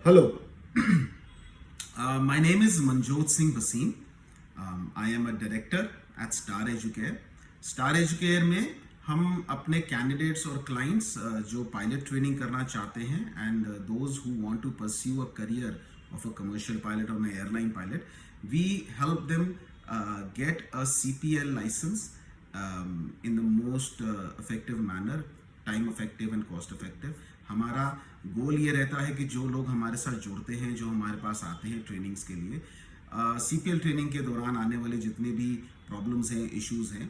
Hello, my name is Manjot Singh Basin. I am a director at Star Educare. Star Educare में हम अपने candidates और clients जो pilot training करना चाहते हैं and those who want to pursue a career of a commercial pilot or an airline pilot, we help them get a CPL license in the most effective manner, time effective and cost effective. हमारा गोल ये रहता है कि जो लोग हमारे साथ जुड़ते हैं, जो हमारे पास आते हैं ट्रेनिंग्स के लिए, CPL ट्रेनिंग के दौरान आने वाले जितने भी प्रॉब्लम्स हैं, इश्यूज हैं,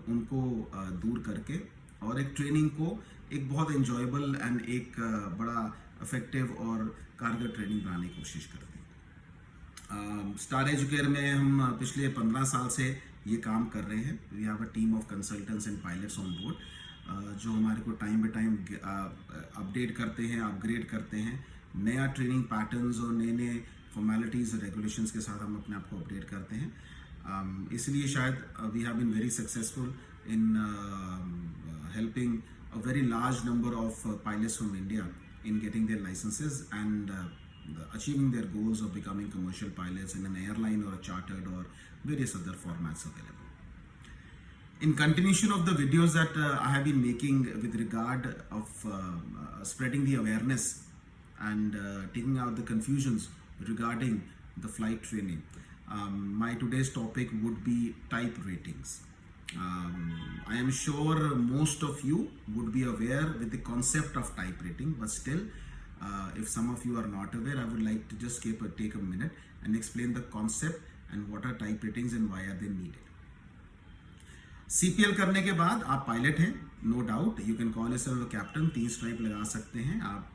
उनको दूर करके और एक ट्रेनिंग को एक बहुत एंजॉयबल एंड एक बड़ा इफेक्टिव और कारगर ट्रेनिंग बनाने की कोशिश करते हैं। स्टार एजुकेयर में हम पिछले 15 साल से ये काम कर रहे हैं। We have a team of consultants and pilots on board जो हमारे को टाइम बाई टाइम अपडेट करते हैं, अपग्रेड करते हैं, नया ट्रेनिंग पैटर्न्स और नए नए फॉर्मेलिटीज़ और रेगुलेशंस के साथ हम अपने आप को अपडेट करते हैं। इसलिए शायद we have been very successful in helping a very large number of pilots from India in getting their licenses and achieving their goals of becoming commercial pilots in an airline or a chartered or various other formats available. In continuation of the videos that I have been making with regard of spreading the awareness and taking out the confusions regarding the flight training, my today's topic would be type ratings. I am sure most of you would be aware with the concept of type rating, but still, if some of you are not aware, I would like to just take a minute and explain the concept and what are type ratings and why are they needed. CPL करने के बाद आप pilot हैं, no doubt, you can call yourself a captain, 3 stripe लगा सकते हैं, आप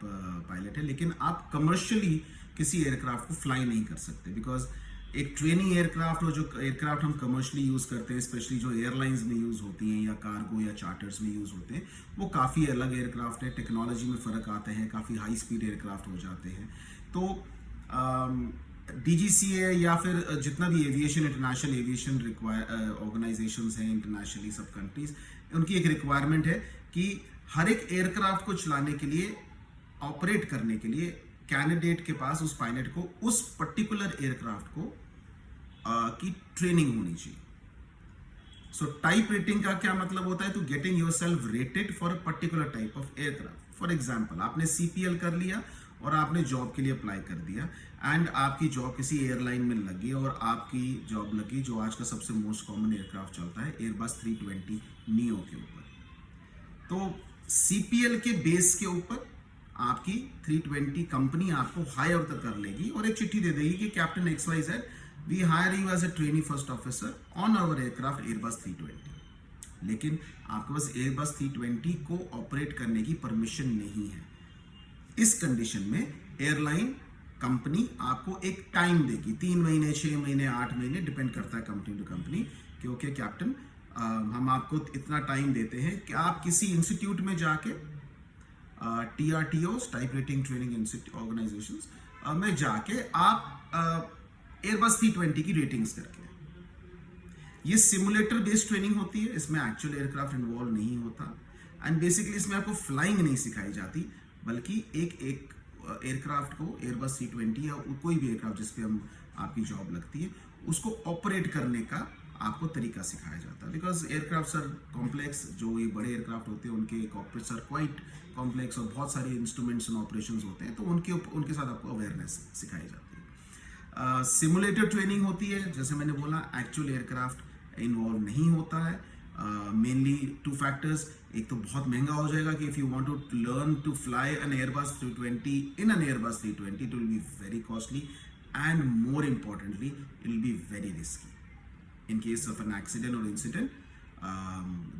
pilot हैं, लेकिन आप कमर्शियली किसी एयरक्राफ्ट को फ्लाई नहीं कर सकते बिकॉज एक ट्रेनिंग एयरक्राफ्ट और जो एयरक्राफ्ट हम कमर्शियली यूज़ करते हैं, स्पेशली जो एयरलाइंस में यूज़ होती हैं या कार्गो या चार्टर्स में यूज़ होते हैं, वो काफ़ी अलग एयरक्राफ्ट है। टेक्नोलॉजी में फ़र्क आते हैं, काफ़ी हाई स्पीड एयरक्राफ्ट हो जाते हैं। तो DGCA या फिर जितना भी एविएशन, इंटरनेशनल एविएशन ऑर्गेनाइजेशंस हैं इंटरनेशनली, सब कंट्रीज, उनकी एक रिक्वायरमेंट है कि हर एक एयरक्राफ्ट को चलाने के लिए, ऑपरेट करने के लिए कैंडिडेट के पास, उस पायलट को, उस पर्टिकुलर एयरक्राफ्ट को की ट्रेनिंग होनी चाहिए। सो टाइप रेटिंग का क्या मतलब होता है? तो getting yourself rated for a particular type of aircraft. For example, आपने CPL कर लिया और आपने जॉब के लिए अप्लाई कर दिया एंड आपकी जॉब किसी एयरलाइन में लगी और आपकी जॉब लगी जो आज का सबसे मोस्ट कॉमन एयरक्राफ्ट चलता है, एयरबस 320 नियो के ऊपर। तो CPL के बेस के ऊपर आपकी 320 कंपनी आपको हायर तक कर लेगी और एक चिट्ठी दे देगी कि captain XYZ, we hire you as a trainee first officer on our aircraft Airbus 320। लेकिन आपके पास एयरबस 320 को ऑपरेट करने की परमिशन नहीं है। इस कंडीशन में एयरलाइन कंपनी आपको एक टाइम देगी, 3 महीने, 6 महीने, 8 महीने, डिपेंड करता है कंपनी टू कंपनी, क्योंकि कैप्टन हम आपको इतना टाइम देते हैं कि आप किसी इंस्टीट्यूट में जाके, TRTOs, type rating training organisations में जाके आप एयरबस 320 की रेटिंग्स करके। ये सिमुलेटर बेस्ड ट्रेनिंग होती है, इसमें एक्चुअल एयरक्राफ्ट इन्वॉल्व नहीं होता एंड बेसिकली इसमें आपको फ्लाइंग नहीं सिखाई जाती, बल्कि एक एयरक्राफ्ट को, एयरबस 320 या कोई भी एयरक्राफ्ट जिस पे हम आपकी जॉब लगती है, उसको ऑपरेट करने का आपको तरीका सिखाया जाता है। बिकॉज एयरक्राफ्ट आर कॉम्प्लेक्स, जो ये बड़े एयरक्राफ्ट होते हैं उनके कॉकपिट्स आर क्वाइट कॉम्प्लेक्स और बहुत सारे इंस्ट्रूमेंट्स एंड ऑपरेशंस होते हैं, तो उनके साथ आपको अवेयरनेस सिखाई जाती है। सिमुलेटर ट्रेनिंग होती है, जैसे मैंने बोला, एक्चुअल एयरक्राफ्ट इन्वॉल्व नहीं होता है। मेनली 2 फैक्टर्स, एक तो बहुत महंगा हो जाएगा कि if you want to learn to fly an Airbus 320 in an Airbus 320, it will be very costly and more importantly it will be very risky. In case of an accident or incident,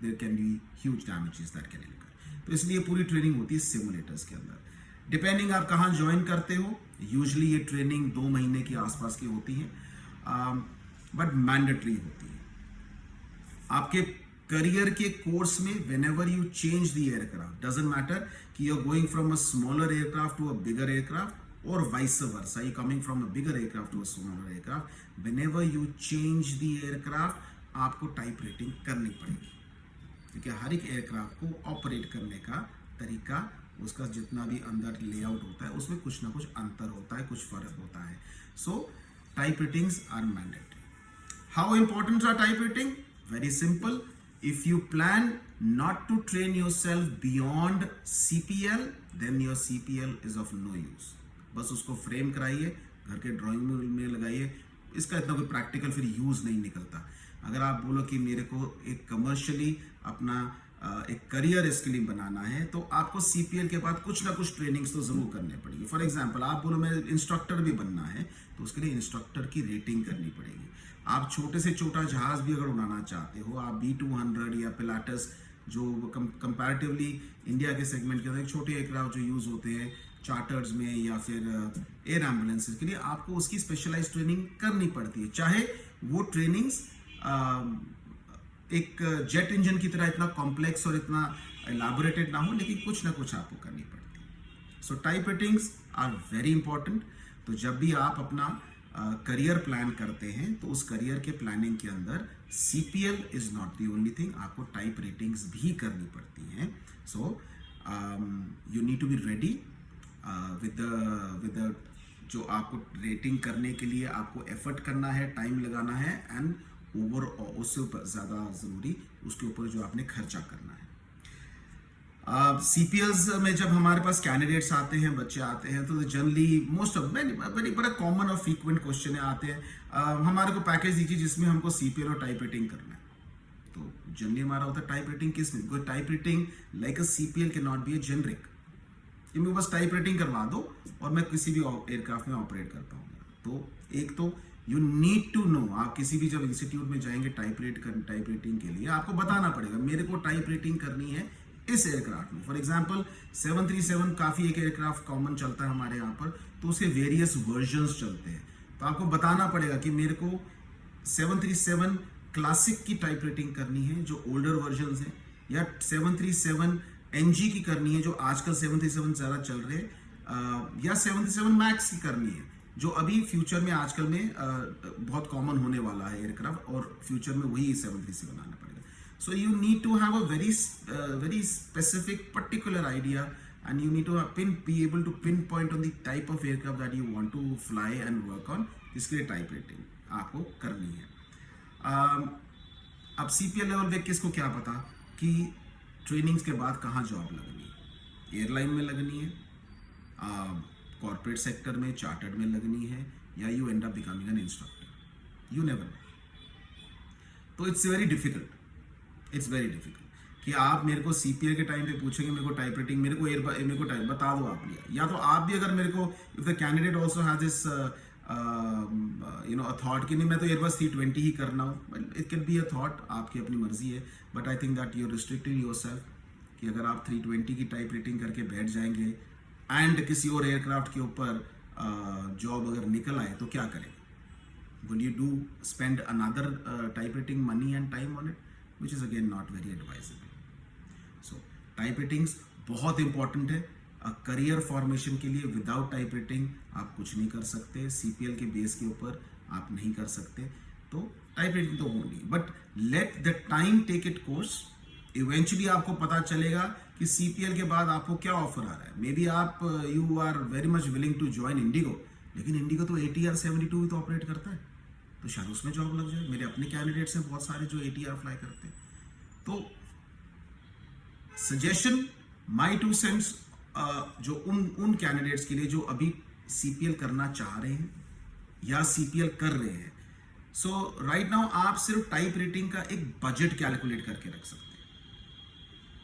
there can be huge damages that can occur. तो इसलिए पूरी training होती है simulators के अंदर। Depending आप कहाँ join करते हो, यूजली ये ट्रेनिंग 2 महीने के आसपास की होती है, बट मैंडेटरी होती है। आपके करियर के कोर्स में whenever you change the aircraft, doesn't matter कि you're going from a smaller aircraft to a bigger aircraft or vice versa, you coming from a bigger aircraft to a smaller aircraft, whenever you change the aircraft, आपको type rating करनी पड़ेगी, क्योंकि हर एक aircraft को operate करने का तरीका उसका जितना भी अंदर लेआउट होता है उसमें कुछ ना कुछ अंतर होता है, कुछ फर्क होता है. So type ratings are mandatory. How important are type rating? Very simple. If you plan not to train yourself beyond CPL, then your CPL is of no use. बस उसको फ्रेम कराइए, घर के ड्राइंग में लगाइए. इसका इतना कोई प्रैक्टिकल फिर यूज नहीं निकलता. अगर आप बोलो कि मेरे को एक कमर्शियली अपना एक करियर इसके लिए बनाना है, तो आपको सीपीएल के बाद कुछ ना कुछ ट्रेनिंग्स तो जरूर करने पड़ेगी. फॉर एग्जांपल आप बोलो मैं इंस्ट्रक्टर भी बनना है, तो उसके लिए इंस्ट्रक्टर की रेटिंग करनी पड़ेगी. आप छोटे से छोटा जहाज भी अगर उड़ाना चाहते हो, आप B200 या पिलाटस जो कंपैरेटिवली इंडिया के सेगमेंट के अंदर छोटे एयरक्राफ्ट जो यूज होते हैं चार्टर्स में या फिर एयर एम्बुलेंसेज के लिए, आपको उसकी स्पेशलाइज ट्रेनिंग करनी पड़ती है. चाहे वो ट्रेनिंग्स एक जेट इंजन की तरह इतना कॉम्प्लेक्स और इतना एलाबोरेटेड ना हो, लेकिन कुछ ना कुछ आपको करनी पड़ती है. So type ratings are very important. तो जब भी आप अपना करियर प्लान करते हैं, तो उस करियर के प्लानिंग के अंदर CPL is not the only thing, आपको टाइप रेटिंग्स भी करनी पड़ती हैं. So you need to be ready with जो आपको रेटिंग करने के लिए आपको एफर्ट करना है, टाइम लगाना है, एंड ओवर उससे ज़्यादा ज़रूरी उसके ऊपर जो आपने खर्चा करना है. सीपीएल्स में जब हमारे पास कैंडिडेट्स आते हैं, बच्चे आते हैं, तो जनरली मोस्ट ऑफ वेरी बड़ा कॉमन और फ्रीक्वेंट क्वेश्चन आते हैं, हमारे को पैकेज दीजिए जिसमें हमको सीपीएल और टाइप रेटिंग करना है. तो जनरली हमारा होता है टाइप रेटिंग किस में, because type rating like a CPL can not be A generic. कि मैं बस टाइप रेटिंग करवा दो और मैं किसी भी एयरक्राफ्ट में ऑपरेट कर पाऊंगा. तो एक तो यू नीड टू नो, आप किसी भी जब इंस्टीट्यूट में जाएंगे टाइप रेटिंग के लिए, आपको बताना पड़ेगा मेरे को टाइप रेटिंग करनी है इस एयरक्राफ्ट में. फॉर एग्जांपल 737 काफ़ी एक एयरक्राफ्ट कॉमन चलता है हमारे यहाँ पर, तो उसके वेरियस वर्जन्स चलते हैं. तो आपको बताना पड़ेगा कि मेरे को 737 क्लासिक की टाइप रेटिंग करनी है जो ओल्डर वर्जन्स हैं, या 737 NG की करनी है जो आजकल 737 ज़्यादा चल रहे हैं, या 737 मैक्स की करनी है जो अभी फ्यूचर में आजकल में बहुत कॉमन होने वाला है एयरक्राफ्ट, और फ्यूचर में वही 737 आना पड़ेगा. So you need to have a very specific particular idea, and you need to be able to pinpoint on the type of aircraft that you want to fly and work on. इसके लिए type rating आपको करनी है. अब CPL level पे किसको क्या पता कि ट्रेनिंग्स के बाद कहाँ जॉब लगनी है. एयरलाइन में लगनी है, कॉर्पोरेट सेक्टर में, चार्टर्ड में लगनी है, या you and up becoming an instructor. You never know. तो इट्स वेरी डिफिकल्ट कि आप मेरे को सीपीएल के टाइम पे पूछेंगे मेरे को टाइप रेटिंग, मेरे को टाइप बता दो आप लिया, या तो आप भी अगर मेरे को if the candidate also has this a thought कि नहीं मैं तो एयरबस 320 ही करना हूँ, it can be a thought, आपकी अपनी मर्जी है, but I think that you are restricting yourself कि अगर आप 320 की टाइप रेटिंग करके बैठ जाएंगे एंड किसी और एयरक्राफ्ट के ऊपर जॉब अगर निकल आए तो क्या करेंगे. Will you do spend another type rating money and time on it, which is again not very advisable. So type ratings बहुत इंपॉर्टेंट है. करियर फॉर्मेशन के लिए विदाउट टाइप रेटिंग आप कुछ नहीं कर सकते, सीपीएल के बेस के ऊपर आप नहीं कर सकते. तो टाइप रेटिंग तो होनी, but let the time take it course. Eventually आपको पता चलेगा कि सीपीएल के बाद आपको क्या ऑफर आ रहा है. मे बी आप you are very much willing to join IndiGo, लेकिन इंडिगो तो ATR 72 भी तो ऑपरेट करता है, तो शायद उसमें जॉब लग जाए. मेरे अपने कैंडिडेट्स हैं बहुत सारे जो ATR फ्लाई करते हैं. तो सजेशन माय 2 सेंट्स जो उन कैंडिडेट्स के लिए जो अभी सीपीएल करना चाह रहे हैं या सीपीएल कर रहे हैं. सो राइट नाउ आप सिर्फ टाइप रेटिंग का एक बजट कैलकुलेट करके रख सकते हैं.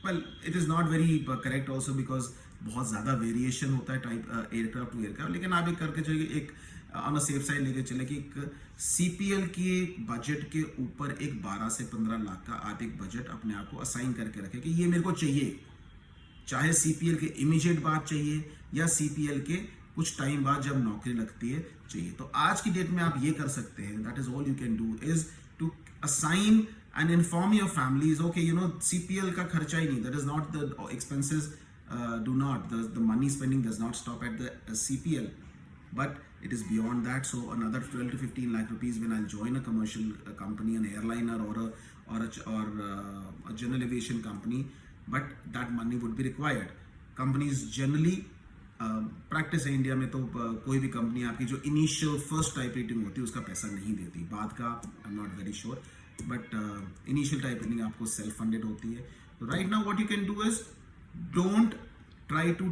Well it is not very correct also because बहुत ज़्यादा वेरिएशन होता है टाइप एयरक्राफ्ट टू एयरक्राफ्ट, लेकिन आप एक करके चलिए एक ऑन अ सेफ साइड लेके चले कि एक सीपीएल के बजट के ऊपर एक 12 से 15 लाख का आप एक बजट अपने आप को असाइन करके रखें कि ये मेरे को चाहिए, चाहे सीपीएल के इमीडिएट बाद चाहिए या सीपीएल के कुछ टाइम बाद जब नौकरी लगती है चाहिए. तो आज की डेट में आप ये कर सकते हैं, that is all you can do is to assign and inform your families okay you know CPL का खर्चा ही नहीं, that is not the expenses do not the money spending does not stop at the CPL, but it is beyond that. So another 12 to 15 lakh rupees when I'll join a commercial company, an airliner or a general aviation company, but that money would be required. Companies generally practice है India में तो कोई भी company आपकी जो initial first type rating होती है उसका पैसा नहीं देती, बाद का I am not very sure, but initial type rating आपको सेल्फ फंडेड होती है. तो right now what you can do is don't try to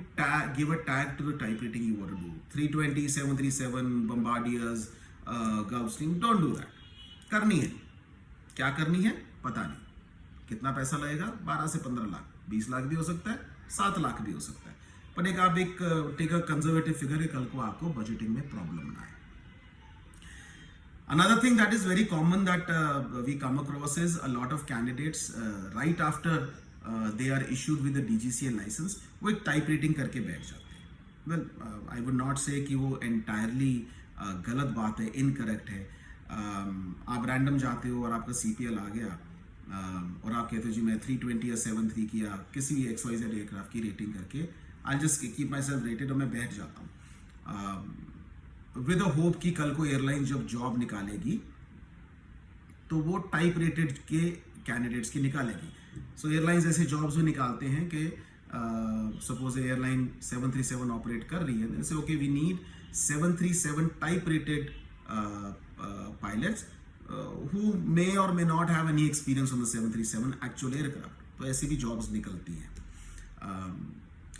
give a tag to the type rating you want to do. 320, 737, Bombardiers, Gulfstream, don't do that. करनी है, क्या करनी है पता नहीं. कितना पैसा लगेगा? 12 से 15 लाख, 20 लाख भी हो सकता है, 7 लाख भी हो सकता है, पर एक आप एक टेक अ कंजर्वेटिव फिगर है, कल को आपको बजटिंग में प्रॉब्लम ना आए. Another thing that is very common that we come across is a lot of candidates right after they are issued with the DGCA license वो एक टाइप रेटिंग करके बैठ जाते हैं. वेल आई वुड नॉट से कि वो एंटायरली गलत बात है, इनकरेक्ट है. आप रैंडम जाते हो और आपका CPL आ गया और आप कहते हो जी मैं 320 या 73 की या किसी भी XYZ एयरक्राफ्ट की रेटिंग करके I just keep my self rated और मैं बैठ जाता हूँ विद अ होप कि कल को एयरलाइन जब जॉब निकालेगी तो वो टाइप रेटेड के कैंडिडेट्स की निकालेगी. सो एयरलाइंस ऐसे जॉब्स भी निकालते हैं कि सपोज एयरलाइन 737 ऑपरेट कर रही है, जैसे okay we need 737 type rated pilots who may or may not have any experience on the 737 actual aircraft. तो ऐसी भी जॉब्स निकलती हैं.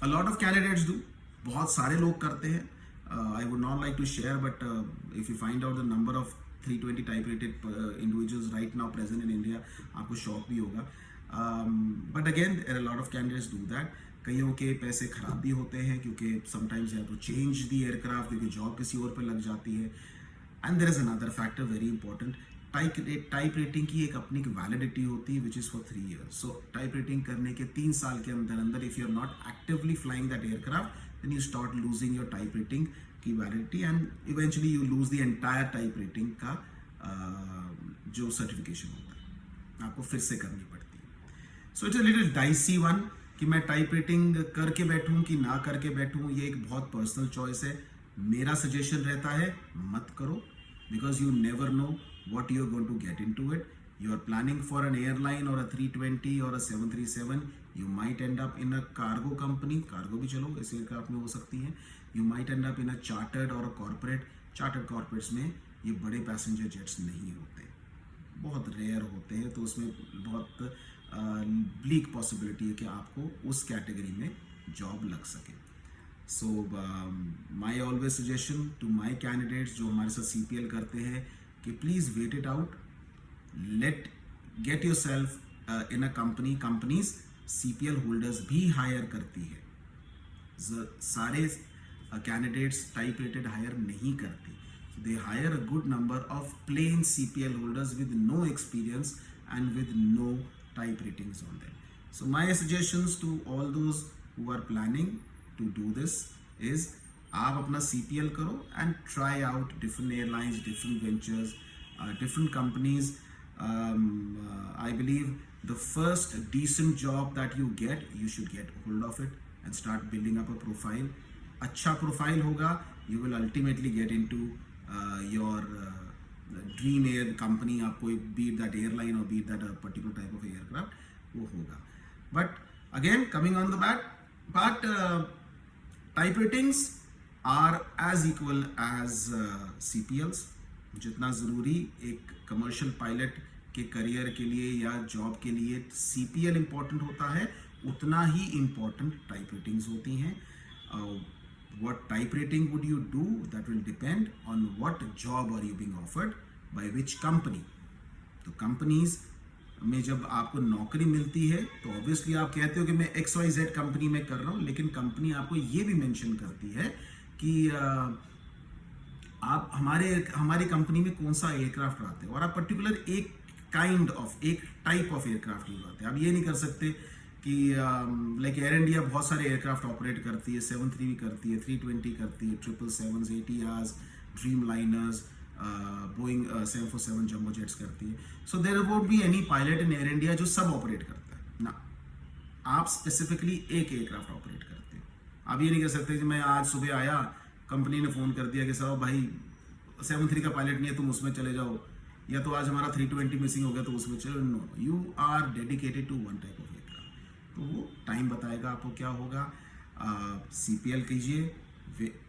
A lot of candidates do, बहुत सारे लोग करते हैं. I would not like to share, but if you find out the number of 320 type rated individuals right now present in India, आपको शॉक भी होगा. But again, there are a lot of candidates do that. कईयों के पैसे खराब भी होते हैं क्योंकि sometimes you have to change the aircraft क्योंकि जॉब किसी और पे लग जाती है. And there is another factor very important. Type rating की एक अपनी वैलिडिटी होती है which is for 3 years. So type rating करने के 3 साल के अंदर अंदर if you are not actively flying that aircraft then you start losing your type rating की validity and eventually you lose the entire type rating का जो certification होता है आपको फिर से करनी पड़ती है. So it's a little dicey one कि मैं टाइप रेटिंग करके बैठूं कि ना करके बैठूं, ये एक बहुत पर्सनल चॉइस है. मेरा सजेशन रहता है मत करो because you never know what you're going to get into it. You are planning for an airline or a 320 or a 737. You might end up in a cargo company. Cargo भी चलो इस aircraft में हो सकती है. You might end up in a chartered or a corporate. Chartered corporates में ये बड़े पैसेंजर जेट्स नहीं होते, बहुत रेयर होते हैं, तो उसमें बहुत ब्लीक पॉसिबिलिटी है कि आपको उस कैटेगरी में जॉब लग सके. So my always suggestion to my candidates जो हमारे साथ CPL करते हैं कि please wait it out, get yourself in a company. Companies CPL holders भी hire करती है, सारे candidates type rated hire नहीं करती. They hire a good number of plain CPL holders with no experience and with no type ratings on them. So my suggestions to all those who are planning to do this is आप अपना CPL करो and try out different airlines, different ventures, different companies. I believe the first decent job that you get, you should get hold of it and start building up a profile. अच्छा profile होगा, you will ultimately get into your dream air company. आपको be it that airline or be it that a particular type of aircraft वो होगा. But again coming on the part type ratings are as equal as CPLs. जितना ज़रूरी एक commercial pilot के career के लिए या जॉब के लिए CPL इम्पॉर्टेंट होता है, उतना ही इम्पॉर्टेंट टाइप रेटिंग्स होती हैं. What type rating would you do that will depend on what job are you being offered by which company. तो कंपनीज में जब आपको नौकरी मिलती है तो ऑब्वियसली आप कहते हो कि मैं XYZ कंपनी में कर रहा हूँ, लेकिन कंपनी आपको ये भी मेंशन करती है कि आप हमारी कंपनी में कौन सा एयरक्राफ्ट आते हैं और आप पर्टिकुलर एक टाइप ऑफ एयरक्राफ्ट उड़ाते हैं. आप ये नहीं कर सकते कि लाइक एयर इंडिया बहुत सारे एयरक्राफ्ट ऑपरेट करती है, 73 भी करती है, 320 करती है, 777s, ATRs, Dreamliners, Boeing 747 jumbo jets करती है. So there won't be any pilot in Air India जो सब ऑपरेट करता है ना. आप स्पेसिफिकली एक एयरक्राफ्ट ऑपरेट करते हो. आप ये नहीं कह सकते कि मैं आज सुबह आया, कंपनी ने फ़ोन कर दिया कि साहब भाई 73 का पायलट नहीं है, तुम उसमें चले जाओ, या तो आज हमारा 320 मिसिंग हो गया तो उसमें चलो. No, you are dedicated to one type of aircraft. तो वो टाइम बताएगा आपको क्या होगा. CPL कीजिए,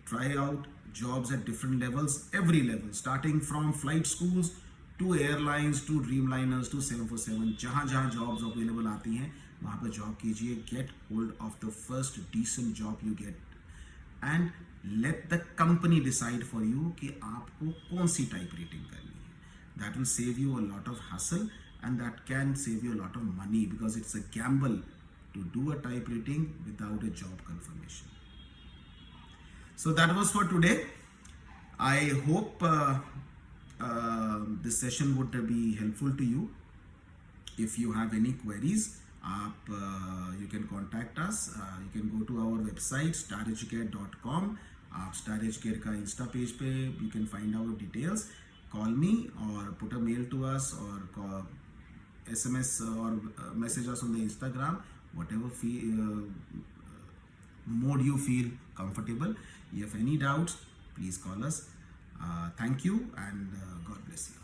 try out jobs at different levels, every level, starting from flight schools to airlines to Dreamliners to 747, जहाँ जहाँ jobs available आती हैं वहाँ पर job कीजिए. Get hold of the first decent job you get and let the company decide for you कि आपको कौन सी type rating करनी है. That will save you a lot of hassle and that can save you a lot of money because it's a gamble to do a type rating without a job confirmation. So that was for today. I hope this session would be helpful to you. If you have any queries, you can contact us. You can go to our website stareducare.com. आप Star Educare का Insta page पे you can find our details. Call me or put a mail to us or call, SMS or message us on the Instagram, whatever mode you feel comfortable. If you have any doubts, please call us. Thank you and God bless you.